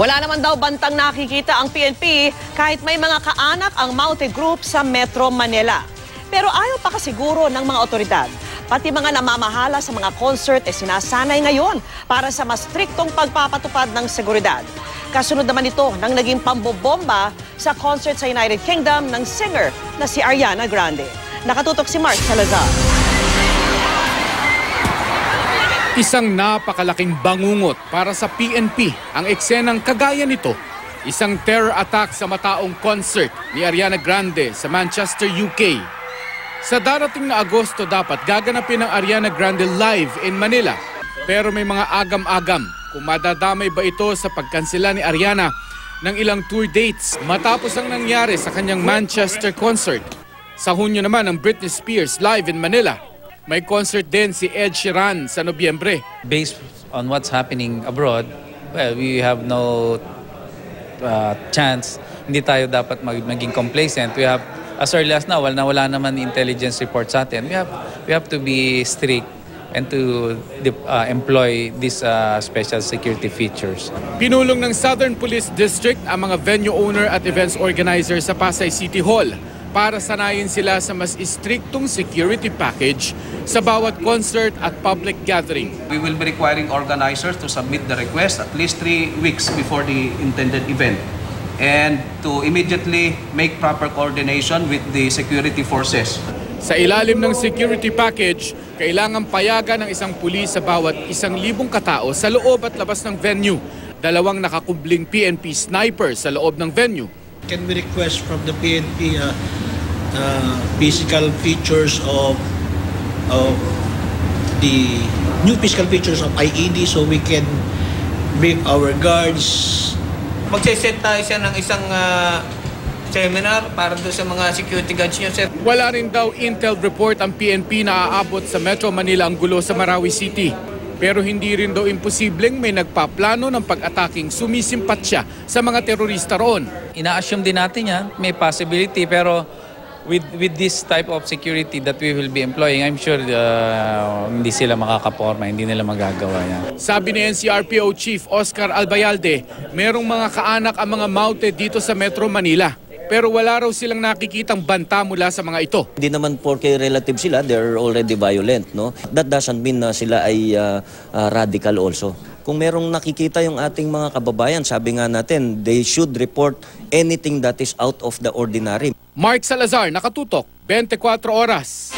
Wala naman daw bantang nakikita ang PNP kahit may mga kaanak ang Maute Group sa Metro Manila. Pero ayaw pa kasiguro ng mga otoridad. Pati mga namamahala sa mga concert sinasanay ngayon para sa mas striktong pagpapatupad ng seguridad. Kasunod naman ito ng naging pambobomba sa concert sa United Kingdom ng singer na si Ariana Grande. Nakatutok si Mark Salazar. Isang napakalaking bangungot para sa PNP ang eksenang kagaya nito. Isang terror attack sa mataong concert ni Ariana Grande sa Manchester, UK. Sa darating na Agosto dapat gaganapin ang Ariana Grande live in Manila. Pero may mga agam-agam kung madadamay ba ito sa pagkansela ni Ariana ng ilang tour dates matapos ang nangyari sa kanyang Manchester concert. Sa Hunyo naman ang Britney Spears live in Manila. May concert din si Ed Sheeran sa Nobyembre. Based on what's happening abroad, well, we have no chance. Hindi tayo dapat maging complacent. We have, as early as now, wala naman intelligence report sa atin. We have to be strict and to employ these special security features. Pinulong ng Southern Police District ang mga venue owner at events organizer sa Pasay City Hall para sanayin sila sa mas istriktong security package sa bawat concert at public gathering. We will be requiring organizers to submit the request at least 3 weeks before the intended event and to immediately make proper coordination with the security forces. Sa ilalim ng security package, kailangan payagan ng isang pulis sa bawat 1,000 katao sa loob at labas ng venue. 2 nakakubling PNP sniper sa loob ng venue. Can we request from the PNP physical features of the new physical features of IED so we can brief our guards? Magsiset tayo siya ng isang seminar para doon sa mga security guards niyo, sir. Wala rin daw intel report ang PNP na aabot sa Metro Manila ang gulo sa Marawi City. Pero hindi rin daw imposibleng may nagpaplano ng pag-ataking sumisimpatsya sa mga terorista roon. Ina-assume din natin yan, may possibility, pero with this type of security that we will be employing, I'm sure hindi sila makakaporma, hindi nila magagawa yan. Sabi ni NCRPO Chief Oscar Albayalde, merong mga kaanak ang mga Maute dito sa Metro Manila. Pero wala raw silang nakikitang banta mula sa mga ito. Hindi naman porke relative sila, they're already violent, no? That doesn't mean na sila ay radical also. Kung merong nakikita yung ating mga kababayan, sabi nga natin, they should report anything that is out of the ordinary. Mark Salazar, Nakatutok, 24 Oras.